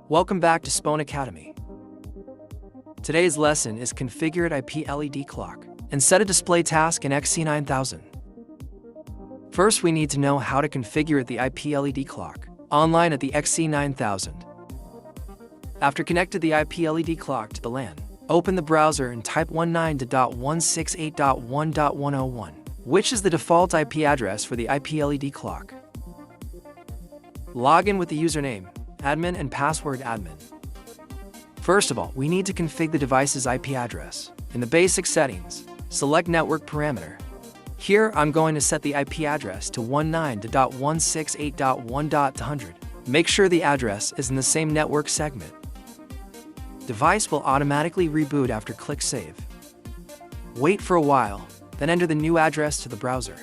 Welcome back to SPON Academy. Today's lesson is configure IP LED clock and set a display task in XC9000. First, we need to know how to configure the IP LED clock online at the XC9000. After connected the IP LED clock to the LAN, open the browser and type 19.168.1.101, which is the default IP address for the IP LED clock. Log in with the username admin and password admin. First of all, we need to configure the device's IP address. In the basic settings, select network parameter. Here, I'm going to set the IP address to 19.168.1.100. Make sure the address is in the same network segment. Device will automatically reboot after click Save. Wait for a while, then enter the new address to the browser.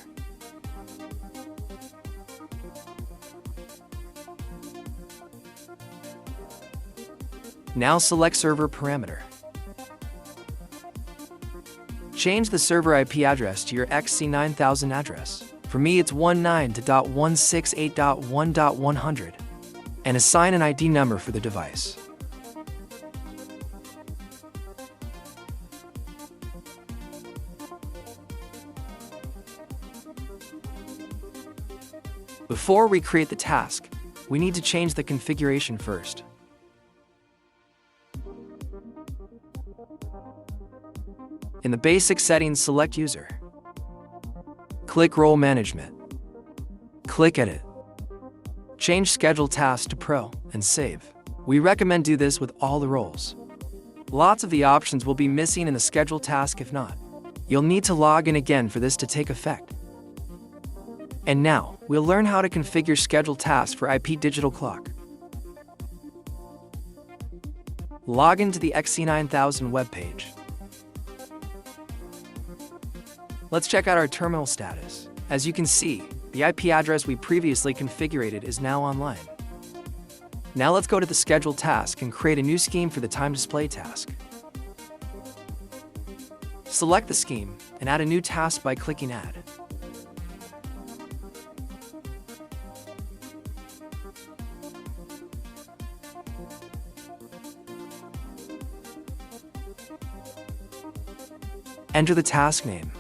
Now select server parameter. Change the server IP address to your XC9000 address. For me, it's 19.168.1.100, and assign an ID number for the device. Before we create the task, we need to change the configuration first. In the basic settings, select User. Click Role Management. Click Edit. Change Schedule Task to Pro and save. We recommend do this with all the roles. Lots of the options will be missing in the schedule task if not. You'll need to log in again for this to take effect. And now, we'll learn how to configure schedule tasks for IP digital clock. Log into the XC9000 webpage. Let's check out our terminal status. As you can see, the IP address we previously configured is now online. Now let's go to the schedule task and create a new scheme for the time display task. Select the scheme and add a new task by clicking Add. Enter the task name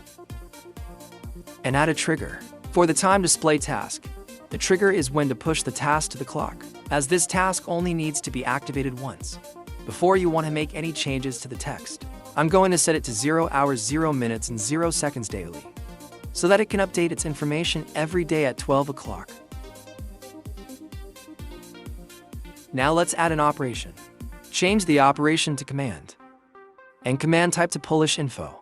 and add a trigger. For the time display task, the trigger is when to push the task to the clock, as this task only needs to be activated once. Before you want to make any changes to the text, I'm going to set it to 0 hours 0 minutes and 0 seconds daily, so that it can update its information every day at 12 o'clock. Now let's add an operation. Change the operation to command, and command type to Polish info.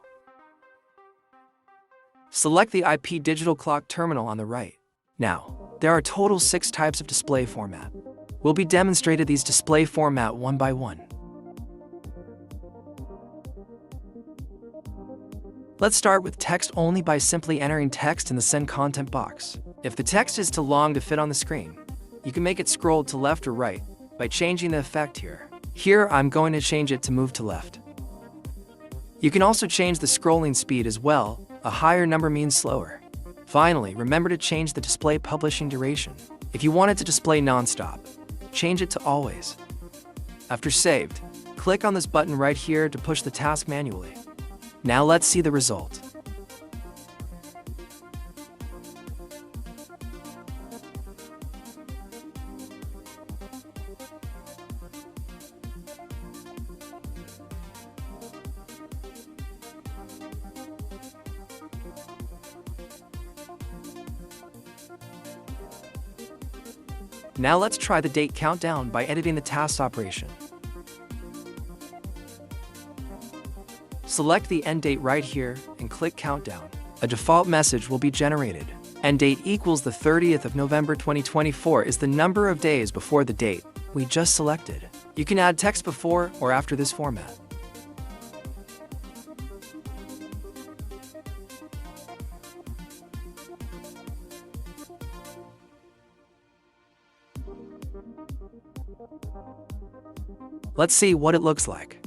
Select the IP digital clock terminal on the right. Now, there are total 6 types of display format. We'll be demonstrated these display format one by one. Let's start with text only by simply entering text in the send content box. If the text is too long to fit on the screen, you can make it scroll to left or right by changing the effect here. Here, I'm going to change it to move to left. You can also change the scrolling speed as well. A higher number means slower. Finally, remember to change the display publishing duration. If you want it to display non-stop, change it to always. After saved, click on this button right here to push the task manually. Now let's see the result. Now let's try the date countdown by editing the task operation. Select the end date right here and click countdown. A default message will be generated. End date equals the 30th of November 2024 is the number of days before the date we just selected. You can add text before or after this format. Let's see what it looks like.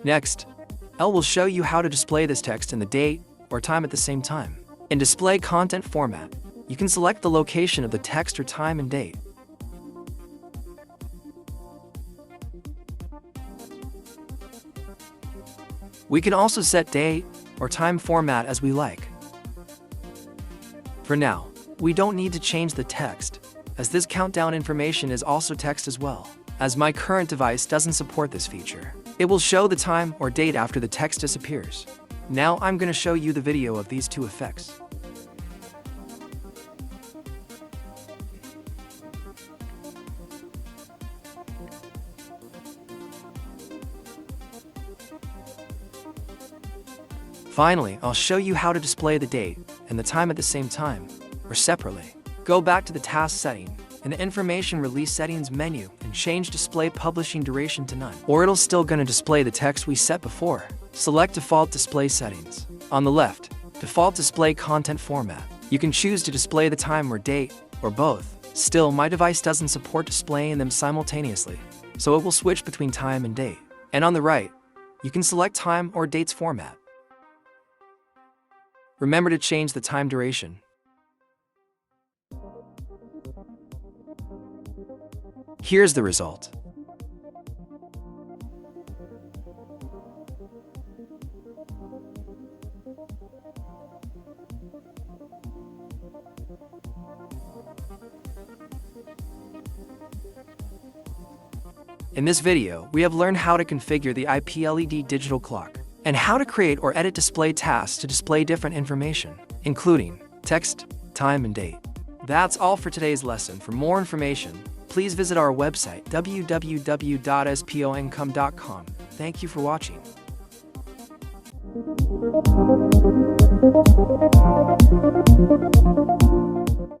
Next, L will show you how to display this text in the date or time at the same time. In Display Content format, you can select the location of the text or time and date. We can also set date or time format as we like. For now, we don't need to change the text, as this countdown information is also text as well. As my current device doesn't support this feature, it will show the time or date after the text disappears. Now I'm going to show you the video of these two effects. Finally, I'll show you how to display the date and the time at the same time, or separately. Go back to the task setting in the information release settings menu and change display publishing duration to none, or it'll still gonna display the text we set before. Select default display settings. On the left, default display content format. You can choose to display the time or date, or both. Still, my device doesn't support displaying them simultaneously, so it will switch between time and date. And on the right, you can select time or dates format. Remember to change the time duration. Here's the result. In this video, we have learned how to configure the IP LED digital clock and how to create or edit display tasks to display different information, including text, time, and date. That's all for today's lesson. For more information, please visit our website www.sponcom.com. Thank you for watching.